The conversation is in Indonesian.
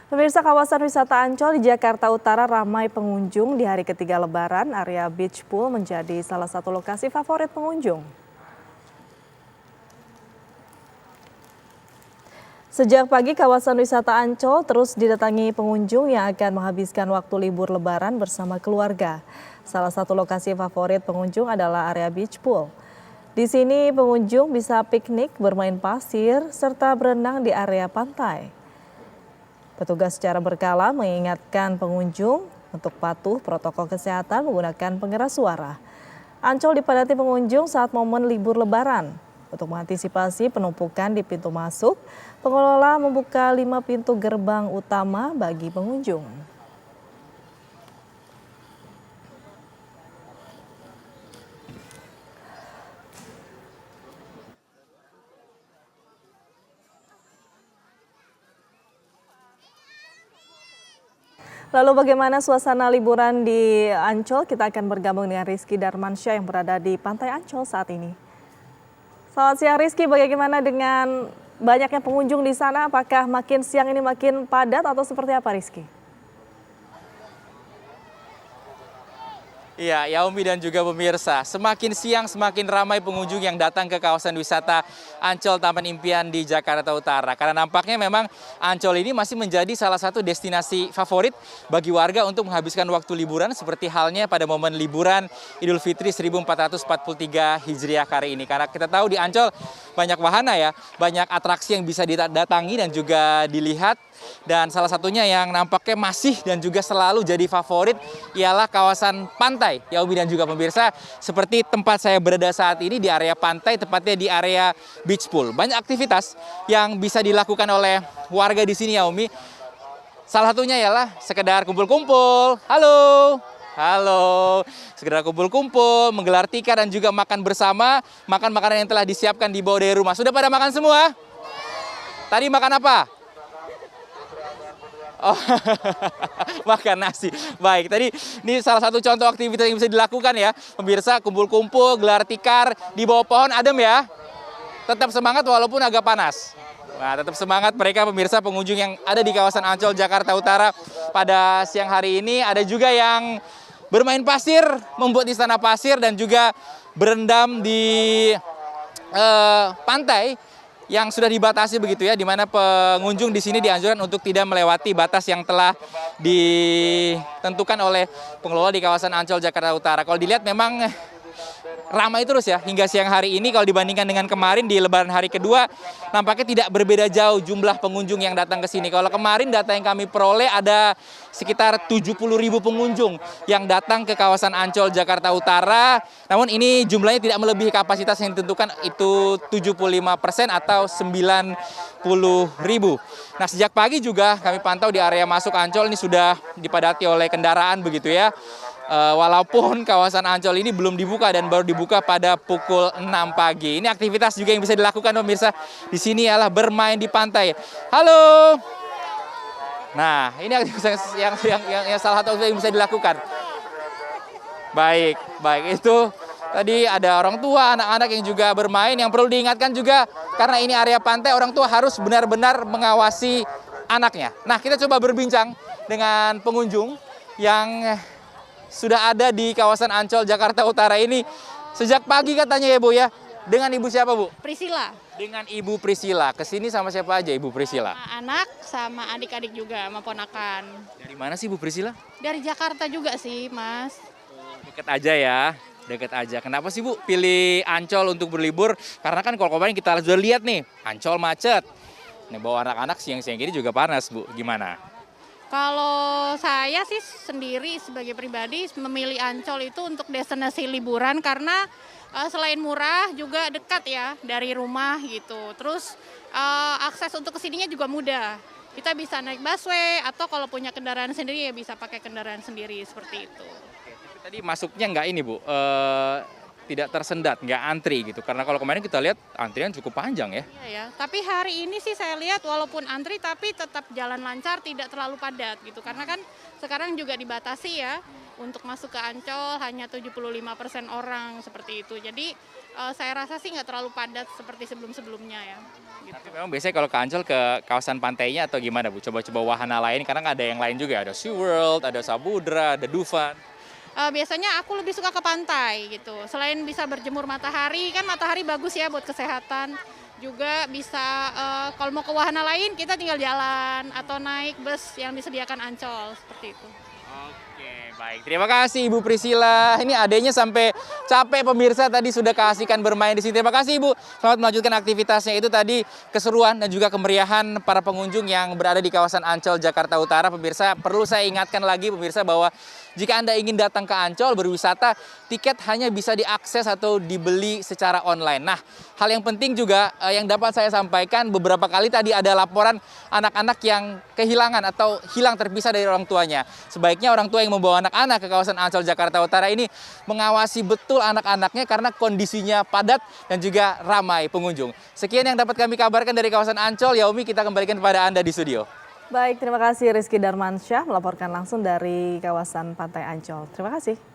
Pemirsa, kawasan wisata Ancol di Jakarta Utara ramai pengunjung di hari ketiga Lebaran. Area beach pool menjadi salah satu lokasi favorit pengunjung. Sejak pagi, kawasan wisata Ancol terus didatangi pengunjung yang akan menghabiskan waktu libur Lebaran bersama keluarga. Salah satu lokasi favorit pengunjung adalah area beach pool. Di sini pengunjung bisa piknik, bermain pasir, serta berenang di area pantai. Petugas secara berkala mengingatkan pengunjung untuk patuh protokol kesehatan menggunakan pengeras suara. Ancol dipadati pengunjung saat momen libur Lebaran. Untuk mengantisipasi penumpukan di pintu masuk, pengelola membuka 5 pintu gerbang utama bagi pengunjung. Lalu bagaimana suasana liburan di Ancol? Kita akan bergabung dengan Rizky Darmansyah yang berada di Pantai Ancol saat ini. Selamat siang Rizky, bagaimana dengan banyaknya pengunjung di sana? Apakah makin siang ini makin padat atau seperti apa Rizky? Iya, Yaumi dan juga pemirsa, semakin siang semakin ramai pengunjung yang datang ke kawasan wisata Ancol Taman Impian di Jakarta Utara. Karena nampaknya memang Ancol ini masih menjadi salah satu destinasi favorit bagi warga untuk menghabiskan waktu liburan seperti halnya pada momen liburan Idul Fitri 1443 Hijriah kali ini. Karena kita tahu di Ancol banyak wahana ya, banyak atraksi yang bisa didatangi dan juga dilihat. Dan salah satunya yang nampaknya masih dan juga selalu jadi favorit ialah kawasan pantai, Yaumi dan juga pemirsa. Seperti tempat saya berada saat ini di area pantai, tepatnya di area beach pool. Banyak aktivitas yang bisa dilakukan oleh warga di sini, Yaumi. Salah satunya ialah sekedar kumpul-kumpul. Halo. Halo, sekedar kumpul-kumpul, menggelar tikar dan juga makan bersama, makan makanan yang telah disiapkan di bawah dari rumah. Sudah pada makan semua? Tadi makan apa? Oh, makan nasi. Baik, tadi ini salah satu contoh aktivitas yang bisa dilakukan ya. Pemirsa, kumpul-kumpul, gelar tikar di bawah pohon adem ya. Tetap semangat walaupun agak panas. Nah, tetap semangat mereka pemirsa pengunjung yang ada di kawasan Ancol, Jakarta Utara pada siang hari ini. Ada juga yang bermain pasir, membuat istana pasir dan juga berendam di pantai yang sudah dibatasi begitu ya, di mana pengunjung di sini dianjurkan untuk tidak melewati batas yang telah ditentukan oleh pengelola di kawasan Ancol, Jakarta Utara. Kalau dilihat memang ramai terus ya hingga siang hari ini. Kalau dibandingkan dengan kemarin di Lebaran hari kedua, nampaknya tidak berbeda jauh jumlah pengunjung yang datang ke sini. Kalau kemarin data yang kami peroleh ada sekitar 70.000 pengunjung yang datang ke kawasan Ancol, Jakarta Utara. Namun ini jumlahnya tidak melebihi kapasitas yang ditentukan, itu 75% atau 90.000. Nah, sejak pagi juga kami pantau di area masuk Ancol ini sudah dipadati oleh kendaraan begitu ya. Walaupun kawasan Ancol ini belum dibuka dan baru dibuka pada pukul 6 pagi. Ini aktivitas juga yang bisa dilakukan pemirsa di sini adalah bermain di pantai. Halo. Nah, ini aktivitas yang salah satu yang bisa dilakukan. Baik, itu tadi ada orang tua, anak-anak yang juga bermain. Yang perlu diingatkan juga karena ini area pantai, orang tua harus benar-benar mengawasi anaknya. Nah, kita coba berbincang dengan pengunjung yang sudah ada di kawasan Ancol, Jakarta Utara ini sejak pagi katanya ya Bu ya. Dengan Ibu siapa Bu? Priscilla. Dengan Ibu Priscilla. Kesini sama siapa aja Ibu Priscilla? Sama anak, sama adik-adik juga, sama ponakan. Dari mana sih Bu Priscilla? Dari Jakarta juga sih, Mas. Deket aja ya. Deket aja. Kenapa sih Bu pilih Ancol untuk berlibur? Karena kan kalau kemarin kita sudah lihat nih, Ancol macet. Nih bawa anak-anak siang-siang gini juga panas Bu. Gimana? Kalau saya sih sendiri sebagai pribadi memilih Ancol itu untuk destinasi liburan karena selain murah juga dekat ya dari rumah gitu. Terus akses untuk kesininya juga mudah. Kita bisa naik busway atau kalau punya kendaraan sendiri ya bisa pakai kendaraan sendiri seperti itu. Oke, tapi tadi masuknya nggak ini Bu, tidak tersendat, nggak antri gitu. Karena kalau kemarin kita lihat antrian cukup panjang ya. Iya ya, tapi hari ini sih saya lihat walaupun antri tapi tetap jalan lancar, tidak terlalu padat gitu. Karena kan sekarang juga dibatasi ya, untuk masuk ke Ancol hanya 75% orang seperti itu. Jadi saya rasa sih nggak terlalu padat seperti sebelum-sebelumnya ya. Gitu. Tapi memang biasanya kalau ke Ancol ke kawasan pantainya atau gimana Bu? Coba-coba wahana lain karena nggak ada yang lain juga. Ada SeaWorld, ada Samudra, ada Dufan. Biasanya aku lebih suka ke pantai gitu. Selain bisa berjemur matahari, kan matahari bagus ya buat kesehatan. Juga bisa kalau mau ke wahana lain kita tinggal jalan atau naik bus yang disediakan Ancol seperti itu. Oke, baik. Terima kasih Ibu Priscilla. Ini adanya sampai capek pemirsa tadi sudah keasikan bermain di sini. Terima kasih Ibu. Selamat melanjutkan aktivitasnya. Itu tadi keseruan dan juga kemeriahan para pengunjung yang berada di kawasan Ancol, Jakarta Utara. Pemirsa, perlu saya ingatkan lagi pemirsa bahwa jika Anda ingin datang ke Ancol berwisata, tiket hanya bisa diakses atau dibeli secara online. Nah, hal yang penting juga yang dapat saya sampaikan beberapa kali tadi ada laporan anak-anak yang kehilangan atau hilang terpisah dari orang tuanya. Sebaiknya orang tua yang membawa anak-anak ke kawasan Ancol, Jakarta Utara ini mengawasi betul anak-anaknya karena kondisinya padat dan juga ramai pengunjung. Sekian yang dapat kami kabarkan dari kawasan Ancol. Yaumi, kita kembalikan kepada Anda di studio. Baik, terima kasih Rizky Darmansyah melaporkan langsung dari kawasan Pantai Ancol. Terima kasih.